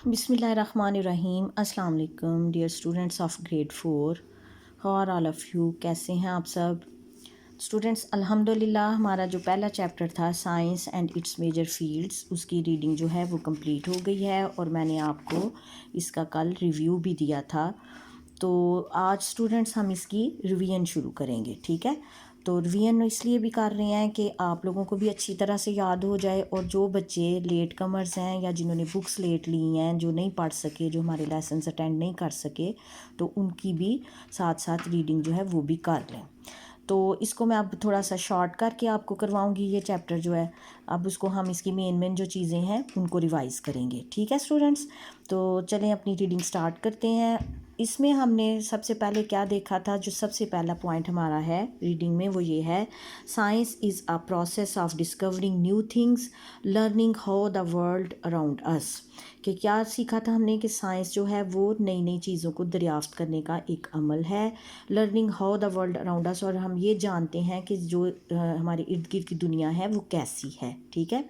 बिस्मिल्लाहिर्रहमानिर्रहीम। अस्सलाम वालेकुम dear students of grade 4। How are all of you, कैसे हैं आप सब स्टूडेंट्स? अल्हम्दुलिल्लाह हमारा जो पहला चैप्टर था science and its major fields, उसकी रीडिंग जो है वो कंप्लीट हो गई है और मैंने आपको इसका कल रिव्यू भी दिया था। तो आज स्टूडेंट्स हम इसकी रिवीजन शुरू करेंगे, ठीक है। तो रिवीजन इसलिए भी कर रहे हैं कि आप लोगों को भी अच्छी तरह से याद हो जाए, और जो बच्चे लेट कमर्स हैं या जिन्होंने बुक्स लेट ली हैं, जो नहीं पढ़ सके, जो हमारे लेसन्स अटेंड नहीं कर सके, तो उनकी भी साथ साथ रीडिंग जो है वो भी कर लें। तो इसको मैं अब थोड़ा सा शॉर्ट करके आपको करवाऊंगी ये चैप्टर जो है। अब उसको हम इसकी मेन जो चीज़ें हैं उनको रिवाइज़ करेंगे, ठीक है स्टूडेंट्स। तो चलें अपनी रीडिंग स्टार्ट करते हैं। इसमें हमने सबसे पहले क्या देखा था, जो सबसे पहला पॉइंट हमारा है रीडिंग में, वो ये है science is a process of discovering new things, learning how the world around us. कि क्या सीखा था हमने कि साइंस जो है वो नई नई चीज़ों को दरियाफ्त करने का एक अमल है। Learning how the world around us, और हम ये जानते हैं कि जो हमारे इर्द गिर्द की दुनिया है वो कैसी है, ठीक है,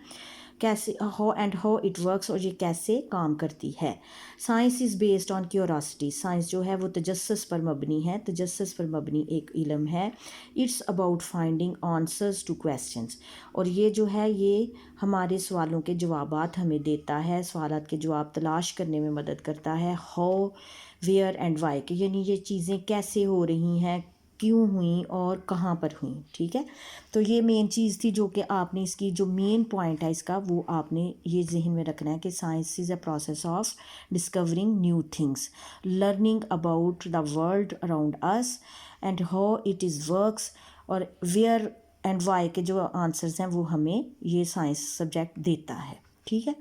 कैसे हाउ इट वर्क्स, और ये कैसे काम करती है। Science is based on curiosity, science जो है वो तजस्सुस पर मबनी है, तजस्सुस पर मबनी एक इल्म है। It's about finding answers two questions, और ये जो है ये हमारे सवालों के जवाबात हमें देता है, सवालात के जवाब तलाश करने में मदद करता है। हाउ, वेयर एंड वाई, कि यानी ये चीज़ें कैसे हो रही हैं, क्यों हुई और कहाँ पर हुई, ठीक है। तो ये मेन चीज़ थी जो कि आपने इसकी जो मेन पॉइंट है इसका, वो आपने ये जहन में रखना है कि science is a process of discovering new things, learning about the world around us and how it is works, और वेयर एंड वाई के जो आंसर्स हैं वो हमें ये साइंस सब्जेक्ट देता है, ठीक है।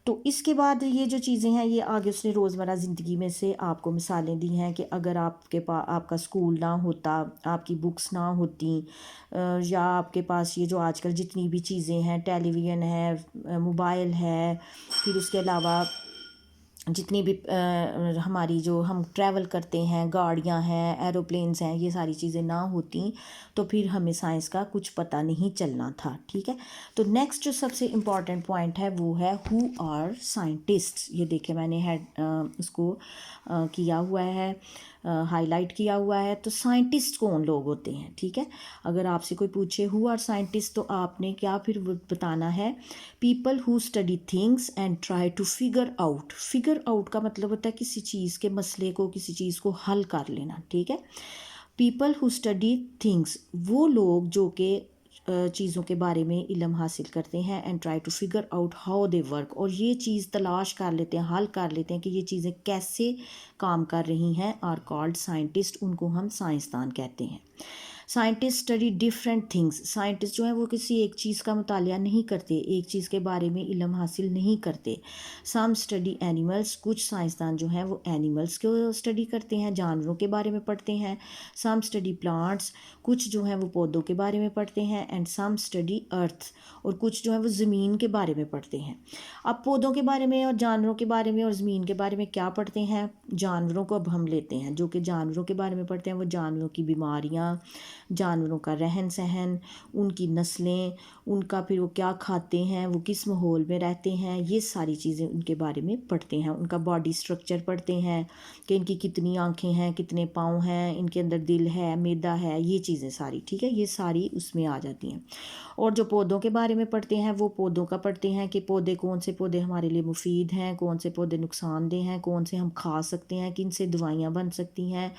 तो इसके बाद ये जो चीज़ें हैं ये आगे उसने रोज़मर्रा ज़िंदगी में से आपको मिसालें दी हैं कि अगर आपके पास आपका स्कूल ना होता, आपकी बुक्स ना होती, या आपके पास ये जो आजकल जितनी भी चीज़ें हैं, टेलीविज़न है, मोबाइल है, फिर उसके अलावा जितनी भी हमारी जो हम ट्रैवल करते हैं, गाड़ियां हैं, एरोप्लेन्स हैं, ये सारी चीज़ें ना होती तो फिर हमें साइंस का कुछ पता नहीं चलना था, ठीक है। तो नेक्स्ट जो सबसे इम्पॉर्टेंट पॉइंट है वो है हु आर साइंटिस्ट्स। ये देखिए मैंने उसको किया हुआ है, हाईलाइट किया हुआ है। तो साइंटिस्ट कौन लोग होते हैं, ठीक है। अगर आपसे कोई पूछे हु आर साइंटिस्ट, तो आपने क्या फिर बताना है, people who study things and try to figure out. Figure out का मतलब होता है किसी चीज़ के मसले को, किसी चीज़ को हल कर लेना, ठीक है। पीपल हु स्टडी थिंग्स, वो लोग जो कि चीज़ों के बारे में इल्म हासिल करते हैं, and try to figure out how they work, और ये चीज़ तलाश कर लेते हैं, हल कर लेते हैं कि ये चीज़ें कैसे काम कर रही हैं, आर कॉल्ड साइंटिस्ट, उनको हम साइंसदान कहते हैं। Scientist study different things, scientist जो है वो किसी एक चीज़ का मुतालिया नहीं करते, एक चीज़ के बारे में इल्म हासिल नहीं करते। सम स्टडी एनिमल्स, कुछ साइंसदान जो हैं वो एनिमल्स को स्टडी करते हैं, जानवरों के बारे में पढ़ते हैं। सम स्टडी प्लांट्स, कुछ जो हैं वो पौधों के बारे में पढ़ते हैं। एंड सम स्टडी अर्थ, और कुछ जो है वो ज़मीन के बारे में पढ़ते हैं। अब पौधों के बारे में और जानवरों के बारे में और ज़मीन के बारे में क्या पढ़ते हैं, जानवरों को अब हम लेते हैं। जो कि जानवरों के बारे में पढ़ते हैं वो जानवरों की बीमारियाँ, जानवरों का रहन सहन, उनकी नस्लें, उनका फिर वो क्या खाते हैं, वो किस माहौल में रहते हैं, ये सारी चीज़ें उनके बारे में पढ़ते हैं। उनका बॉडी स्ट्रक्चर पढ़ते हैं कि इनकी कितनी आँखें हैं, कितने पाँव हैं, इनके अंदर दिल है, मैदा है, ये चीज़ें सारी, ठीक है, ये सारी उसमें आ जाती हैं। और जो पौधों के बारे में पढ़ते हैं वो पौधों का पढ़ते हैं कि पौधे, कौन से पौधे हमारे लिए मुफीद हैं, कौन से पौधे नुकसानदेह हैं, कौन से हम खा सकते हैं, किन से दवाइयाँ बन सकती हैं,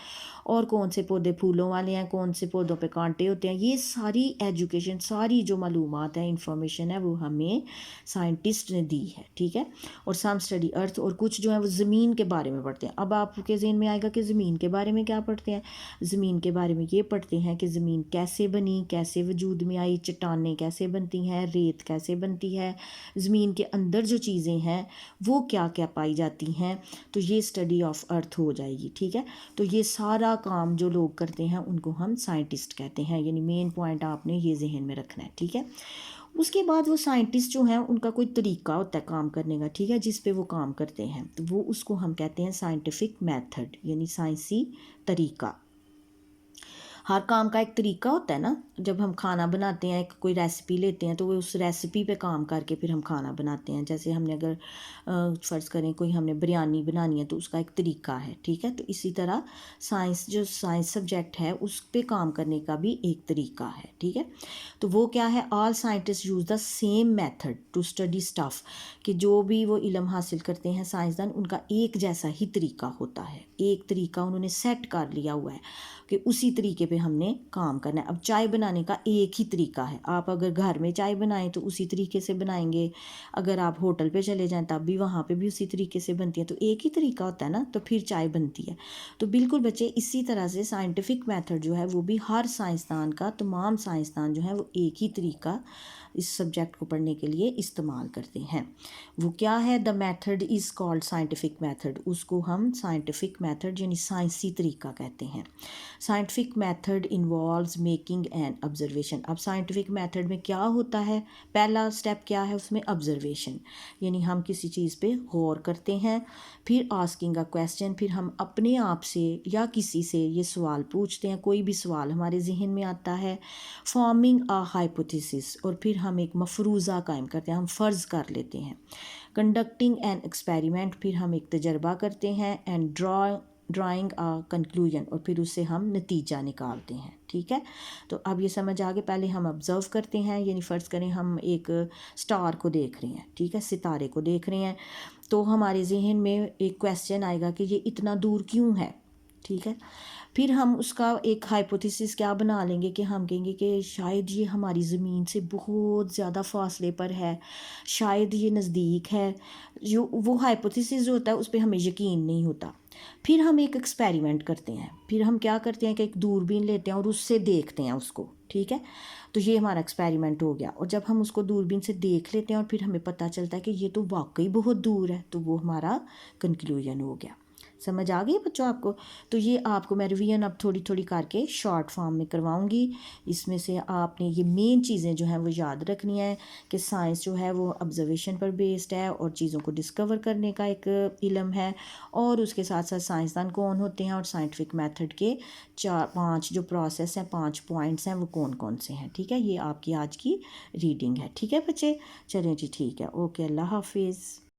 और कौन से पौधे फूलों वाले हैं, कौन से पौधों पे कांटे होते हैं। ये सारी एजुकेशन, सारी जो मालूमात है, इंफॉर्मेशन है, वो हमें साइंटिस्ट ने दी है, ठीक है। और सम स्टडी अर्थ, और कुछ जो है वो ज़मीन के बारे में पढ़ते हैं। अब आपके ज़हन में आएगा कि ज़मीन के बारे में क्या पढ़ते हैं। ज़मीन के बारे में ये पढ़ते हैं कि ज़मीन कैसे बनी, कैसे वजूद में आई, चट्टानें कैसे बनती हैं, रेत कैसे बनती है, ज़मीन के अंदर जो चीज़ें हैं वो क्या क्या पाई जाती हैं। तो ये स्टडी ऑफ अर्थ हो जाएगी, ठीक है। तो ये सारा काम जो लोग करते हैं उनको हम साइंटिस्ट कहते हैं, यानी मेन पॉइंट आपने ये जहन में रखना है, ठीक है। उसके बाद वो साइंटिस्ट जो हैं उनका कोई तरीका होता है काम करने का, ठीक है, जिस पे वो काम करते हैं, तो वो उसको हम कहते हैं साइंटिफिक मेथड, यानी साइंसी तरीका। हर काम का एक तरीका होता है ना। जब हम खाना बनाते हैं, एक कोई रेसिपी लेते हैं, तो वो उस रेसिपी पे काम करके फिर हम खाना बनाते हैं। जैसे हमने अगर फ़र्ज़ करें कोई हमने बिरयानी बनानी है तो उसका एक तरीका है, ठीक है। तो इसी तरह साइंस, जो साइंस सब्जेक्ट है, उस पे काम करने का भी एक तरीका है, ठीक है। तो वो क्या है, all scientist use the same method to study stuff, कि जो भी वो इल्म हासिल करते हैं साइंसदान, उनका एक जैसा ही तरीका होता है, एक तरीका उन्होंने सेट कर लिया हुआ है कि उसी तरीके पे हमने काम करना है। अब चाय बनाने का एक ही तरीका है, आप अगर घर में चाय बनाएं तो उसी तरीके से बनाएंगे, अगर आप होटल पे चले जाएं तब भी वहाँ पे भी उसी तरीके से बनती है। तो एक ही तरीका होता है ना, तो फिर चाय बनती है। तो बिल्कुल बच्चे, इसी तरह से साइंटिफिक मेथड जो है वो भी हर साइंसदान का, तमाम साइंसदान जो है वो एक ही तरीका इस सब्जेक्ट को पढ़ने के लिए इस्तेमाल करते हैं। वो क्या है, the method is called scientific method, उसको हम साइंटिफिक मेथड यानी साइंसी तरीका कहते हैं। Scientific method involves making an observation. अब साइंटिफिक मेथड में क्या होता है, पहला स्टेप क्या है उसमें, ऑब्जर्वेशन, यानी हम किसी चीज़ पे गौर करते हैं। फिर आस्किंग अ क्वेश्चन, फिर हम अपने आप से या किसी से ये सवाल पूछते हैं, कोई भी सवाल हमारे जहन में आता है। फॉर्मिंग अ हाइपोथेसिस, और फिर हम एक मफरूज़ा कायम करते हैं, हम फ़र्ज़ कर लेते हैं। कंडक्टिंग एन एक्सपेरिमेंट, फिर हम एक तजर्बा करते हैं। एंड ड्राइंग अ कंक्लूजन, और फिर उससे हम नतीजा निकालते हैं, ठीक है। तो अब ये समझ आ गए, पहले हम ऑब्ज़र्व करते हैं, यानी फ़र्ज़ करें हम एक स्टार को देख रहे हैं, ठीक है, सितारे को देख रहे हैं, तो हमारे जहन में एक क्वेश्चन आएगा कि ये इतना दूर क्यों है, ठीक है। फिर हम उसका एक हाइपोथेसिस क्या बना लेंगे कि हम कहेंगे कि शायद ये हमारी ज़मीन से बहुत ज़्यादा फासले पर है, शायद ये नज़दीक है। जो वो हाइपोथेसिस जो होता है उस पर हमें यकीन नहीं होता। फिर हम एक एक्सपेरिमेंट करते हैं, फिर हम क्या करते हैं कि एक दूरबीन लेते हैं और उससे देखते हैं उसको, ठीक है। तो ये हमारा एक्सपेरिमेंट हो गया, और जब हम उसको दूरबीन से देख लेते हैं और फिर हमें पता चलता है कि ये तो वाकई बहुत दूर है, तो वो हमारा कंक्लूजन हो गया। समझ आ गई बच्चों आपको। तो ये आपको मैं रिवीजन अब थोड़ी थोड़ी करके शॉर्ट फॉर्म में करवाऊंगी। इसमें से आपने ये मेन चीज़ें जो हैं वो याद रखनी है कि साइंस जो है वो ऑब्जर्वेशन पर बेस्ड है और चीज़ों को डिस्कवर करने का एक इल्म है, और उसके साथ साथ साइंसदान कौन होते हैं और साइंटिफिक मेथड के 4-5 जो प्रोसेस हैं, 5 पॉइंट्स हैं, वो कौन कौन से हैं, ठीक है। ये आपकी आज की रीडिंग है, ठीक है बच्चे। चलें जी, ठीक है, ओके, अल्लाह हाफिज़।